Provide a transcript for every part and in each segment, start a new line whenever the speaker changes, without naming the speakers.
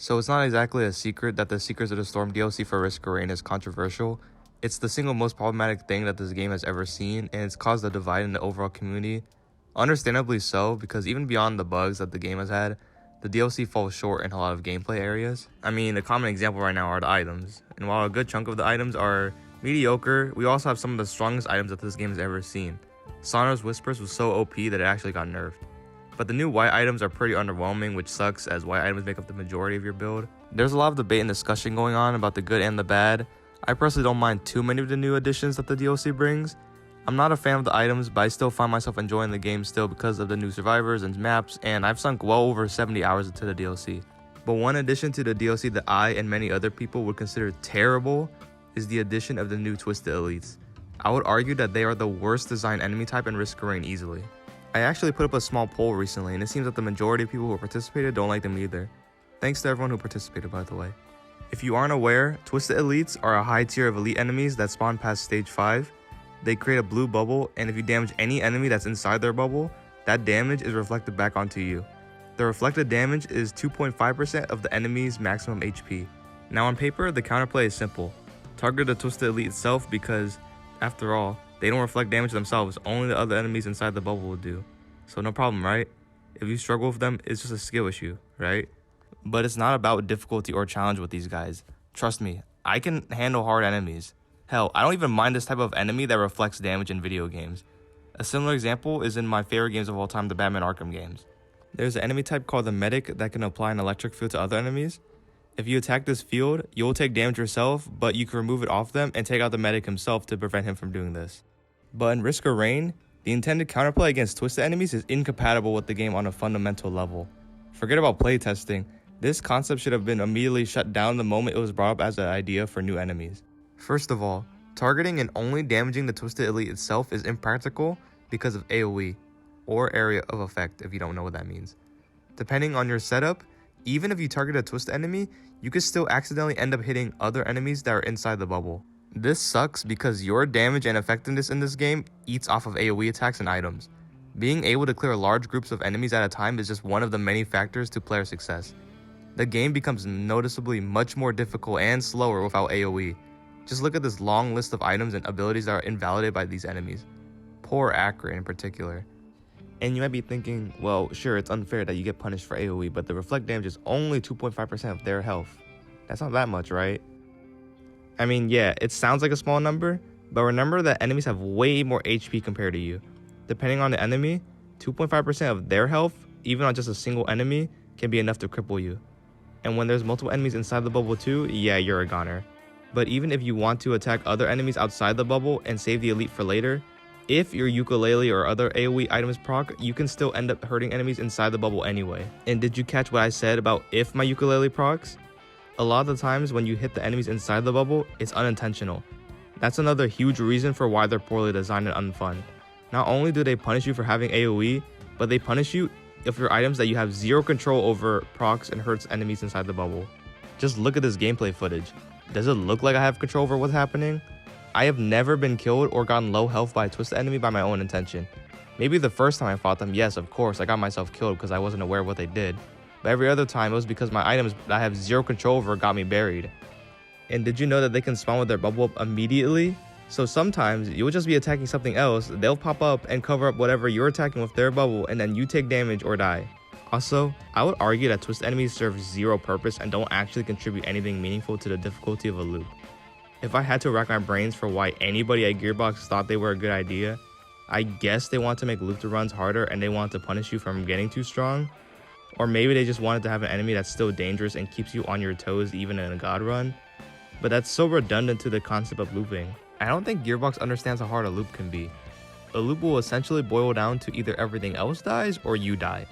So it's not exactly a secret that the Secrets of the Storm DLC for Risk of Rain is controversial. It's the single most problematic thing that this game has ever seen, and it's caused a divide in the overall community. Understandably so, because even beyond the bugs that the game has had, the DLC falls short in a lot of gameplay areas. I mean, a common example right now are the items, and while a good chunk of the items are mediocre, we also have some of the strongest items that this game has ever seen. Sonor's Whispers was so OP that it actually got nerfed. But the new white items are pretty underwhelming, which sucks as white items make up the majority of your build. There's a lot of debate and discussion going on about the good and the bad. I personally don't mind too many of the new additions that the DLC brings. I'm not a fan of the items, but I still find myself enjoying the game still because of the new survivors and maps, and I've sunk well over 70 hours into the DLC. But one addition to the DLC that I and many other people would consider terrible is the addition of the new Twisted Elites. I would argue that they are the worst designed enemy type in Risk of Rain easily. I actually put up a small poll recently, and it seems that the majority of people who participated don't like them either. Thanks to everyone who participated, by the way. If you aren't aware, Twisted Elites are a high tier of elite enemies that spawn past stage 5. They create a blue bubble, and if you damage any enemy that's inside their bubble, that damage is reflected back onto you. The reflected damage is 2.5% of the enemy's maximum HP. Now on paper, the counterplay is simple. Target the Twisted Elite itself because, after all, they don't reflect damage themselves, only the other enemies inside the bubble will do. So no problem, right? If you struggle with them, it's just a skill issue, right? But it's not about difficulty or challenge with these guys. Trust me, I can handle hard enemies. Hell, I don't even mind this type of enemy that reflects damage in video games. A similar example is in my favorite games of all time, the Batman Arkham games. There's an enemy type called the Medic that can apply an electric field to other enemies. If you attack this field, you'll take damage yourself, but you can remove it off them and take out the Medic himself to prevent him from doing this. But in Risk of Rain, the intended counterplay against Twisted enemies is incompatible with the game on a fundamental level. Forget about playtesting. This concept should have been immediately shut down the moment it was brought up as an idea for new enemies. First of all, targeting and only damaging the Twisted Elite itself is impractical because of AoE, or Area of Effect if you don't know what that means. Depending on your setup, even if you target a Twisted enemy, you could still accidentally end up hitting other enemies that are inside the bubble. This sucks because your damage and effectiveness in this game eats off of AoE attacks and items. Being able to clear large groups of enemies at a time is just one of the many factors to player success. The game becomes noticeably much more difficult and slower without AoE. Just look at this long list of items and abilities that are invalidated by these enemies. Poor Accurate in particular. And you might be thinking, well, sure, it's unfair that you get punished for AoE, but the reflect damage is only 2.5% of their health. That's not that much, right? I mean, yeah, it sounds like a small number, but remember that enemies have way more HP compared to you. Depending on the enemy, 2.5% of their health, even on just a single enemy, can be enough to cripple you. And when there's multiple enemies inside the bubble too, yeah, you're a goner. But even if you want to attack other enemies outside the bubble and save the elite for later, if your ukulele or other AoE items proc, you can still end up hurting enemies inside the bubble anyway. And did you catch what I said about if my ukulele procs? A lot of the times when you hit the enemies inside the bubble, it's unintentional. That's another huge reason for why they're poorly designed and unfun. Not only do they punish you for having AoE, but they punish you if your items that you have zero control over procs and hurts enemies inside the bubble. Just look at this gameplay footage. Does it look like I have control over what's happening? I have never been killed or gotten low health by a Twisted enemy by my own intention. Maybe the first time I fought them, yes, of course, I got myself killed because I wasn't aware of what they did. But every other time, it was because my items that I have zero control over got me buried. And did you know that they can spawn with their bubble up immediately? So sometimes, you'll just be attacking something else, they'll pop up and cover up whatever you're attacking with their bubble, and then you take damage or die. Also, I would argue that Twisted enemies serve zero purpose and don't actually contribute anything meaningful to the difficulty of a loop. If I had to rack my brains for why anybody at Gearbox thought they were a good idea, I guess they want to make loop-to-runs harder and they want to punish you from getting too strong. Or maybe they just wanted to have an enemy that's still dangerous and keeps you on your toes even in a god run. But that's so redundant to the concept of looping. I don't think Gearbox understands how hard a loop can be. A loop will essentially boil down to either everything else dies or you die.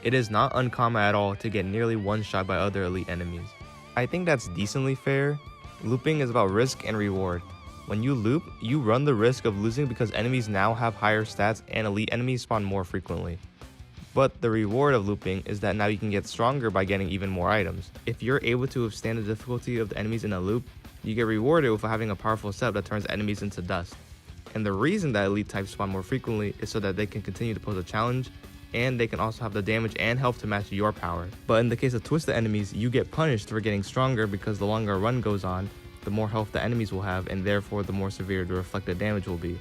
It is not uncommon at all to get nearly one shot by other elite enemies. I think that's decently fair. Looping is about risk and reward. When you loop, you run the risk of losing because enemies now have higher stats and elite enemies spawn more frequently. But the reward of looping is that now you can get stronger by getting even more items. If you're able to withstand the difficulty of the enemies in a loop, you get rewarded with having a powerful setup that turns enemies into dust. And the reason that elite types spawn more frequently is so that they can continue to pose a challenge and they can also have the damage and health to match your power. But in the case of twisted enemies, you get punished for getting stronger because the longer a run goes on, the more health the enemies will have, and therefore the more severe the reflected damage will be.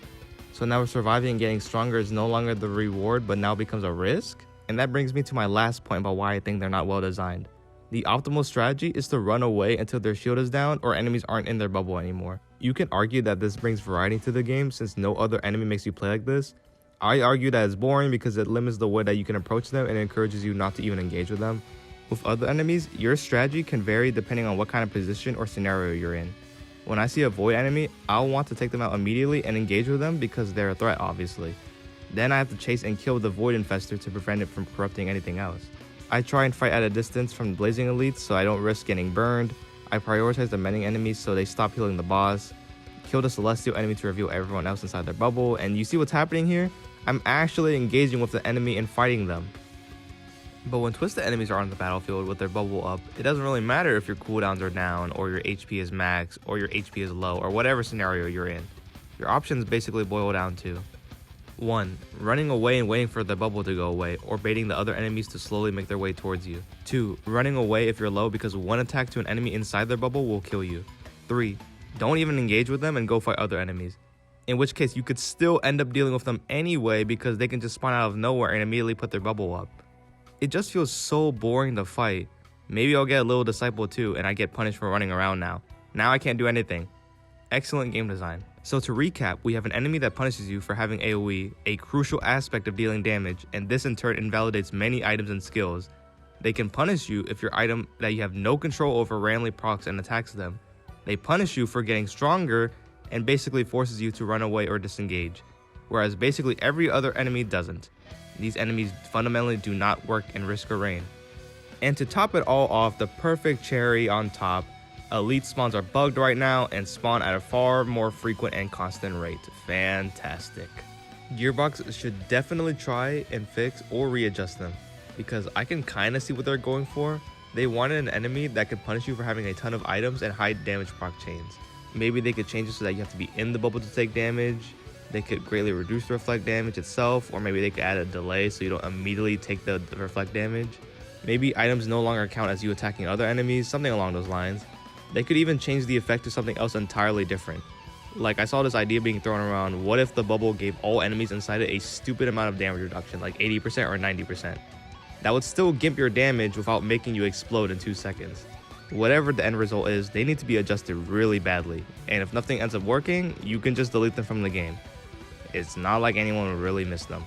So now surviving and getting stronger is no longer the reward, but now becomes a risk? And that brings me to my last point about why I think they're not well designed. The optimal strategy is to run away until their shield is down or enemies aren't in their bubble anymore. You can argue that this brings variety to the game since no other enemy makes you play like this. I argue that it's boring because it limits the way that you can approach them and encourages you not to even engage with them. With other enemies, your strategy can vary depending on what kind of position or scenario you're in. When I see a void enemy, I'll want to take them out immediately and engage with them because they're a threat, obviously. Then I have to chase and kill the void infestor to prevent it from corrupting anything else. I try and fight at a distance from blazing elites so I don't risk getting burned. I prioritize the mending enemies so they stop healing the boss. Kill the celestial enemy to reveal everyone else inside their bubble, and you see what's happening here? I'm actually engaging with the enemy and fighting them. But when twisted enemies are on the battlefield with their bubble up, it doesn't really matter if your cooldowns are down or your HP is max or your HP is low or whatever scenario you're in. Your options basically boil down to 1. Running away and waiting for the bubble to go away, or baiting the other enemies to slowly make their way towards you. 2. Running away if you're low because one attack to an enemy inside their bubble will kill you. 3. Don't even engage with them and go fight other enemies. In which case you could still end up dealing with them anyway because they can just spawn out of nowhere and immediately put their bubble up. It just feels so boring to fight. Maybe I'll get a little disciple too and I get punished for running around now. Now I can't do anything. Excellent game design. So to recap, we have an enemy that punishes you for having AoE, a crucial aspect of dealing damage, and this in turn invalidates many items and skills. They can punish you if your item that you have no control over randomly procs and attacks them. They punish you for getting stronger and basically forces you to run away or disengage, whereas basically every other enemy doesn't. These enemies fundamentally do not work in Risk or Rain. And to top it all off, the perfect cherry on top, elite spawns are bugged right now and spawn at a far more frequent and constant rate. Fantastic. Gearbox should definitely try and fix or readjust them, because I can kinda see what they're going for. They wanted an enemy that could punish you for having a ton of items and high damage proc chains. Maybe they could change it so that you have to be in the bubble to take damage. They could greatly reduce the reflect damage itself, or maybe they could add a delay so you don't immediately take the reflect damage. Maybe items no longer count as you attacking other enemies, something along those lines. They could even change the effect to something else entirely different. Like, I saw this idea being thrown around, what if the bubble gave all enemies inside it a stupid amount of damage reduction, like 80% or 90%? That would still gimp your damage without making you explode in 2 seconds. Whatever the end result is, they need to be adjusted really badly, and if nothing ends up working, you can just delete them from the game. It's not like anyone would really miss them.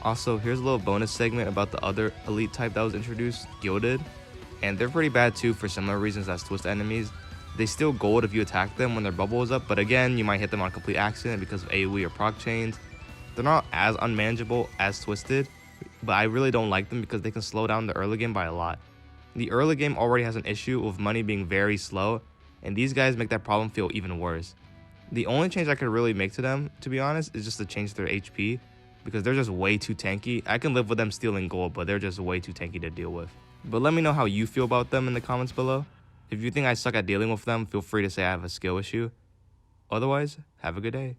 Also, here's a little bonus segment about the other elite type that was introduced, Gilded. And they're pretty bad too for similar reasons as Twist enemies. They steal gold if you attack them when their bubble is up, but again, you might hit them on complete accident because of AoE or proc chains. They're not as unmanageable as Twisted, but I really don't like them because they can slow down the early game by a lot. The early game already has an issue with money being very slow, and these guys make that problem feel even worse. The only change I could really make to them, to be honest, is just to change their HP, because they're just way too tanky. I can live with them stealing gold, but they're just way too tanky to deal with. But let me know how you feel about them in the comments below. If you think I suck at dealing with them, feel free to say I have a skill issue. Otherwise, have a good day.